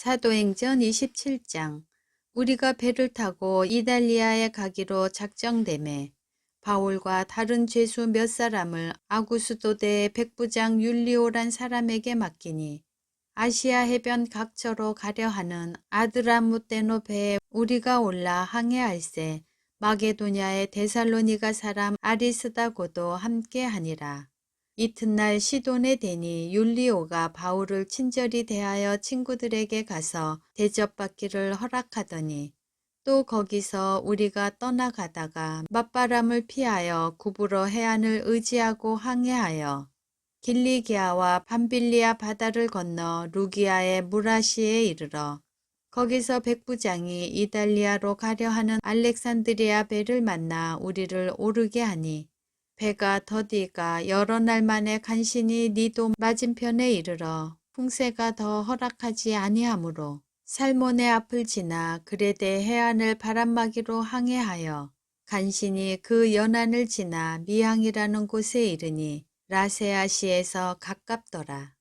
사도행전 27장. 우리가 배를 타고 이달리아에 가기로 작정되매 바울과 다른 죄수 몇 사람을 아구스도대의 백부장 율리오란 사람에게 맡기니 아시아 해변 각처로 가려 하는 아드라무떼노 배에 우리가 올라 항해할세 마게도냐의 데살로니가 사람 아리스다고도 함께 하니라. 이튿날 시돈에 대니 율리오가 바울을 친절히 대하여 친구들에게 가서 대접받기를 허락하더니 또 거기서 우리가 떠나가다가 맞바람을 피하여 구부러 해안을 의지하고 항해하여 길리기아와 밤빌리아 바다를 건너 루기아의 무라시에 이르러 거기서 백부장이 이달리아로 가려 하는 알렉산드리아 배를 만나 우리를 오르게 하니 배가 더디가 여러 날 만에 간신히 니도 맞은편에 이르러 풍세가 더 허락하지 아니하므로 살몬의 앞을 지나 그레데 해안을 바람막이로 항해하여 간신히 그 연안을 지나 미항이라는 곳에 이르니 라세아시에서 가깝더라.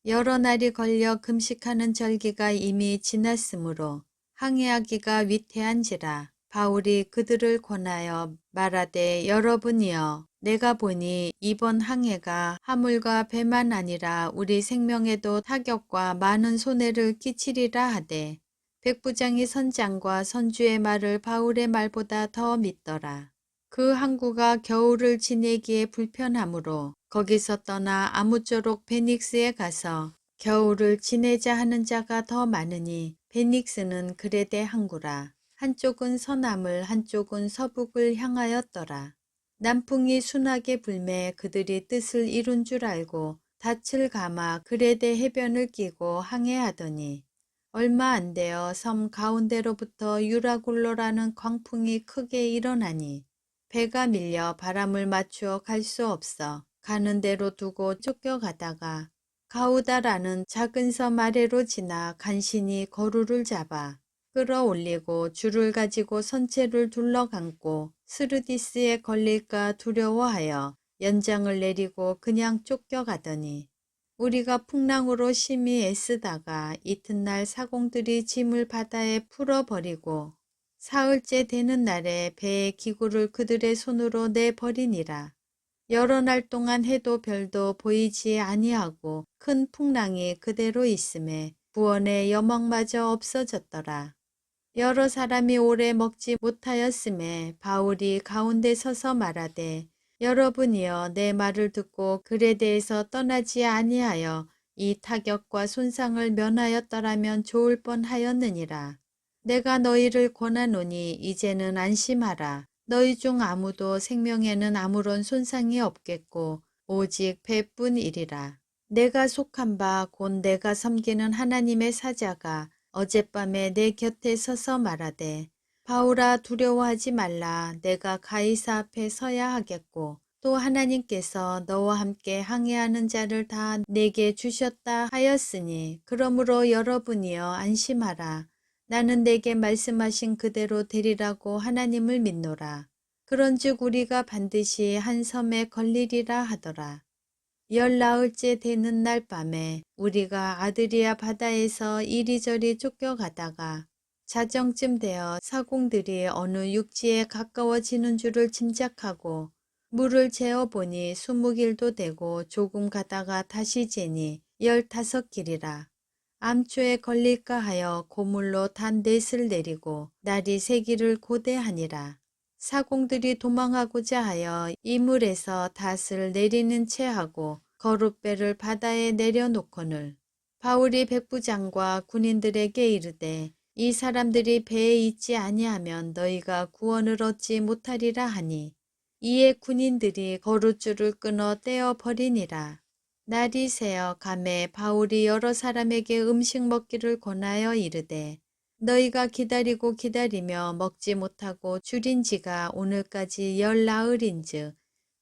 여러 날이 걸려 금식하는 절기가 이미 지났으므로 항해하기가 위태한지라 바울이 그들을 권하여 말하되 여러분이여 내가 보니 이번 항해가 화물과 배만 아니라 우리 생명에도 타격과 많은 손해를 끼치리라 하되 백부장이 선장과 선주의 말을 바울의 말보다 더 믿더라. 그 항구가 겨울을 지내기에 불편하므로 거기서 떠나 아무쪼록 베닉스에 가서 겨울을 지내자 하는 자가 더 많으니 베닉스는 그레데 항구라. 한쪽은 서남을 한쪽은 서북을 향하였더라. 남풍이 순하게 불매 그들이 뜻을 이룬 줄 알고 닻을 감아 그레데 해변을 끼고 항해하더니 얼마 안 되어 섬 가운데로부터 유라굴로라는 광풍이 크게 일어나니 배가 밀려 바람을 맞추어 갈 수 없어 가는 대로 두고 쫓겨가다가 가우다라는 작은 섬 아래로 지나 간신히 거루를 잡아 끌어올리고 줄을 가지고 선체를 둘러감고 스르디스에 걸릴까 두려워하여 연장을 내리고 그냥 쫓겨가더니 우리가 풍랑으로 심히 애쓰다가 이튿날 사공들이 짐을 바다에 풀어버리고 사흘째 되는 날에 배의 기구를 그들의 손으로 내버리니라. 여러 날 동안 해도 별도 보이지 아니하고 큰 풍랑이 그대로 있음에 구원의 여망마저 없어졌더라. 여러 사람이 오래 먹지 못하였음에 바울이 가운데 서서 말하되 여러분이여 내 말을 듣고 그레데에서 떠나지 아니하여 이 타격과 손상을 면하였더라면 좋을 뻔하였느니라. 내가 너희를 권하노니 이제는 안심하라. 너희 중 아무도 생명에는 아무런 손상이 없겠고 오직 배뿐이리라. 내가 속한 바 곧 내가 섬기는 하나님의 사자가 어젯밤에 내 곁에 서서 말하되 바울아 두려워하지 말라. 내가 가이사 앞에 서야 하겠고 또 하나님께서 너와 함께 항해하는 자를 다 내게 주셨다 하였으니 그러므로 여러분이여 안심하라. 나는 내게 말씀하신 그대로 되리라고 하나님을 믿노라. 그런즉 우리가 반드시 한 섬에 걸리리라 하더라. 열나흘째 되는 날 밤에 우리가 아드리아 바다에서 이리저리 쫓겨가다가 자정쯤 되어 사공들이 어느 육지에 가까워지는 줄을 짐작하고 물을 재어보니 20길도 되고 조금 가다가 다시 재니 15길이라. 암초에 걸릴까 하여 고물로 단 넷을 내리고 날이 새기를 고대하니라. 사공들이 도망하고자 하여 이물에서 닷을 내리는 채 하고 거룻배를 바다에 내려놓거늘 바울이 백부장과 군인들에게 이르되 이 사람들이 배에 있지 아니하면 너희가 구원을 얻지 못하리라 하니 이에 군인들이 거룻줄을 끊어 떼어 버리니라. 날이 새어 가매 바울이 여러 사람에게 음식 먹기를 권하여 이르되 너희가 기다리고 기다리며 먹지 못하고 줄인 지가 오늘까지 열나흘인즉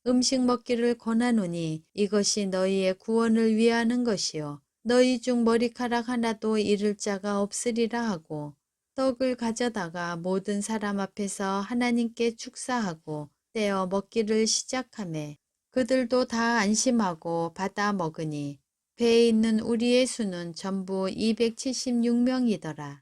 음식 먹기를 권하노니 이것이 너희의 구원을 위하는 것이요 너희 중 머리카락 하나도 잃을 자가 없으리라 하고 떡을 가져다가 모든 사람 앞에서 하나님께 축사하고 떼어 먹기를 시작하매 그들도 다 안심하고 받아 먹으니 배에 있는 우리의 수는 전부 276명이더라.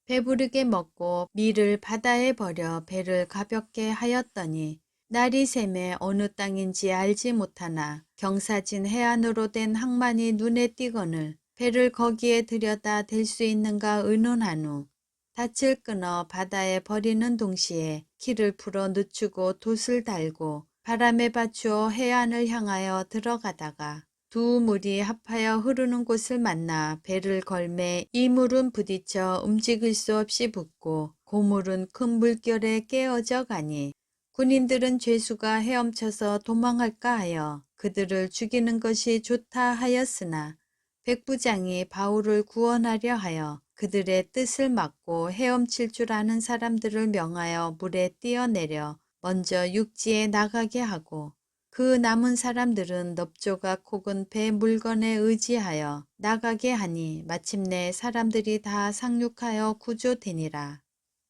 배부르게 먹고 밀을 바다에 버려 배를 가볍게 하였더니 날이 새매 어느 땅인지 알지 못하나 경사진 해안으로 된 항만이 눈에 띄거늘 배를 거기에 들여다 댈 수 있는가 의논한 후 닻을 끊어 바다에 버리는 동시에 키를 풀어 늦추고 돛을 달고 바람에 받추어 해안을 향하여 들어가다가 두 물이 합하여 흐르는 곳을 만나 배를 걸매 이 물은 부딪혀 움직일 수 없이 붙고 고물은 큰 물결에 깨어져 가니 군인들은 죄수가 헤엄쳐서 도망할까 하여 그들을 죽이는 것이 좋다 하였으나 백부장이 바울을 구원하려 하여 그들의 뜻을 막고 헤엄칠 줄 아는 사람들을 명하여 물에 뛰어내려 먼저 육지에 나가게 하고 그 남은 사람들은 넙조각 혹은 배 물건에 의지하여 나가게 하니 마침내 사람들이 다 상륙하여 구조되니라.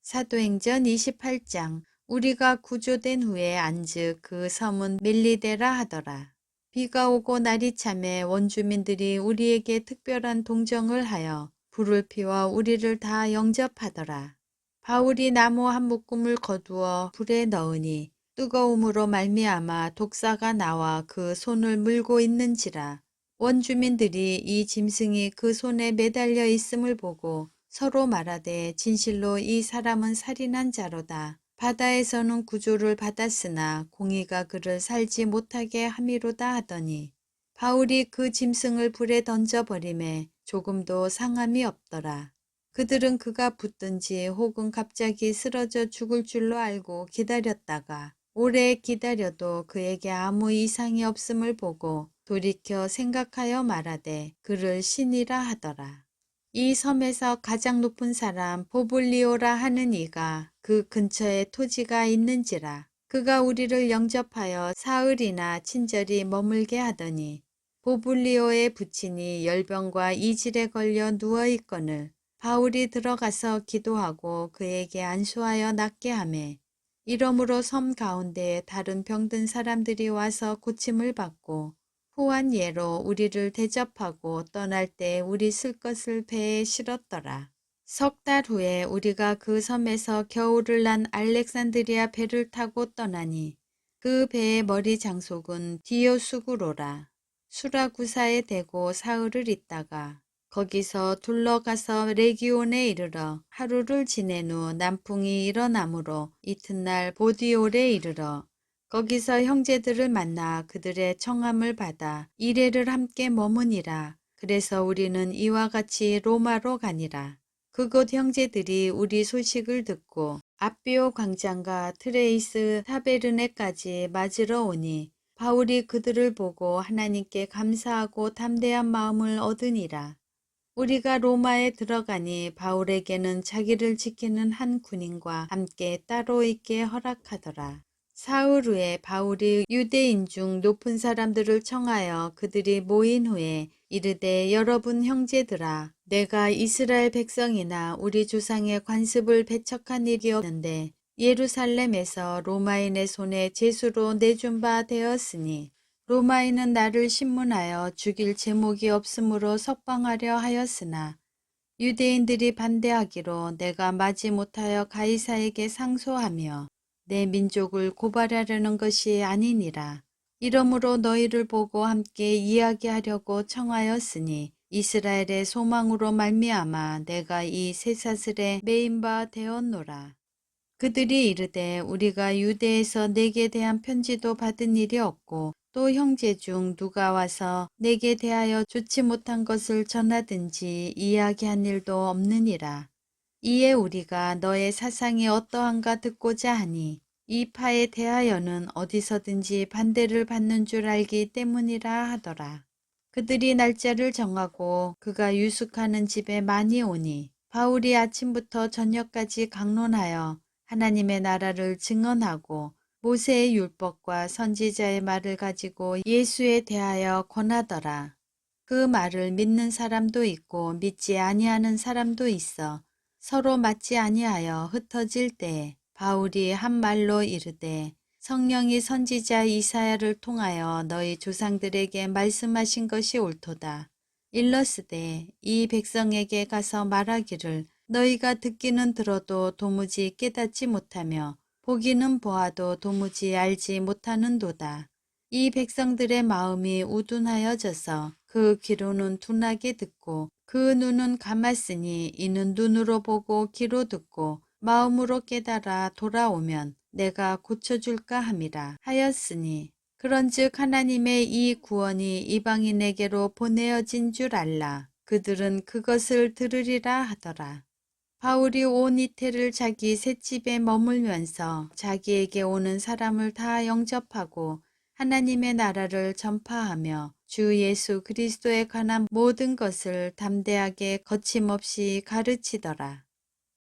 사도행전 28장. 우리가 구조된 후에 안즉 그 섬은 멜리데라 하더라. 비가 오고 날이 참에 원주민들이 우리에게 특별한 동정을 하여 불을 피워 우리를 다 영접하더라. 바울이 나무 한 묶음을 거두어 불에 넣으니 뜨거움으로 말미암아 독사가 나와 그 손을 물고 있는지라. 원주민들이 이 짐승이 그 손에 매달려 있음을 보고 서로 말하되 진실로 이 사람은 살인한 자로다. 바다에서는 구조를 받았으나 공의가 그를 살지 못하게 함이로다 하더니 바울이 그 짐승을 불에 던져버리매 조금도 상함이 없더라. 그들은 그가 붙든지 혹은 갑자기 쓰러져 죽을 줄로 알고 기다렸다가 오래 기다려도 그에게 아무 이상이 없음을 보고 돌이켜 생각하여 말하되 그를 신이라 하더라. 이 섬에서 가장 높은 사람 보블리오라 하는 이가 그 근처에 토지가 있는지라. 그가 우리를 영접하여 사흘이나 친절히 머물게 하더니 보블리오의 부친이 열병과 이질에 걸려 누워있거늘 바울이 들어가서 기도하고 그에게 안수하여 낫게 하매 이러므로 섬 가운데 다른 병든 사람들이 와서 고침을 받고 후한 예로 우리를 대접하고 떠날 때 우리 쓸 것을 배에 실었더라. 석 달 후에 우리가 그 섬에서 겨울을 난 알렉산드리아 배를 타고 떠나니 그 배의 머리 장속은 디오수구로라. 수라구사에 대고 사흘을 있다가 거기서 둘러가서 레기온에 이르러 하루를 지낸 후 남풍이 일어나므로 이튿날 보디올에 이르러 거기서 형제들을 만나 그들의 청함을 받아 이레를 함께 머무니라. 그래서 우리는 이와 같이 로마로 가니라. 그곳 형제들이 우리 소식을 듣고 앞비오 광장과 트레이스 타베르네까지 맞으러 오니 바울이 그들을 보고 하나님께 감사하고 담대한 마음을 얻으니라. 우리가 로마에 들어가니 바울에게는 자기를 지키는 한 군인과 함께 따로 있게 허락하더라. 사흘 후에 바울이 유대인 중 높은 사람들을 청하여 그들이 모인 후에 이르되 여러분 형제들아 내가 이스라엘 백성이나 우리 조상의 관습을 배척한 일이 없는데 예루살렘에서 로마인의 손에 제수로 내준 바 되었으니 로마인은 나를 신문하여 죽일 제목이 없으므로 석방하려 하였으나 유대인들이 반대하기로 내가 마지 못하여 가이사에게 상소하며 내 민족을 고발하려는 것이 아니니라. 이러므로 너희를 보고 함께 이야기하려고 청하였으니 이스라엘의 소망으로 말미암아 내가 이 쇠사슬에 매인 바 되었노라. 그들이 이르되 우리가 유대에서 내게 대한 편지도 받은 일이 없고 또 형제 중 누가 와서 내게 대하여 좋지 못한 것을 전하든지 이야기한 일도 없느니라. 이에 우리가 너의 사상이 어떠한가 듣고자 하니 이 파에 대하여는 어디서든지 반대를 받는 줄 알기 때문이라 하더라. 그들이 날짜를 정하고 그가 유숙하는 집에 많이 오니 바울이 아침부터 저녁까지 강론하여 하나님의 나라를 증언하고 모세의 율법과 선지자의 말을 가지고 예수에 대하여 권하더라. 그 말을 믿는 사람도 있고 믿지 아니하는 사람도 있어 서로 맞지 아니하여 흩어질 때에 바울이 한 말로 이르되 성령이 선지자 이사야를 통하여 너희 조상들에게 말씀하신 것이 옳도다. 일러스되 이 백성에게 가서 말하기를 너희가 듣기는 들어도 도무지 깨닫지 못하며 보기는 보아도 도무지 알지 못하는도다. 이 백성들의 마음이 우둔하여져서 그 귀로는 둔하게 듣고 그 눈은 감았으니 이는 눈으로 보고 귀로 듣고 마음으로 깨달아 돌아오면 내가 고쳐줄까 함이라 하였으니 그런즉 하나님의 이 구원이 이방인에게로 보내어진 줄 알라. 그들은 그것을 들으리라 하더라. 바울이 온 이태를 자기 셋집에 머물면서 자기에게 오는 사람을 다 영접하고 하나님의 나라를 전파하며 주 예수 그리스도에 관한 모든 것을 담대하게 거침없이 가르치더라.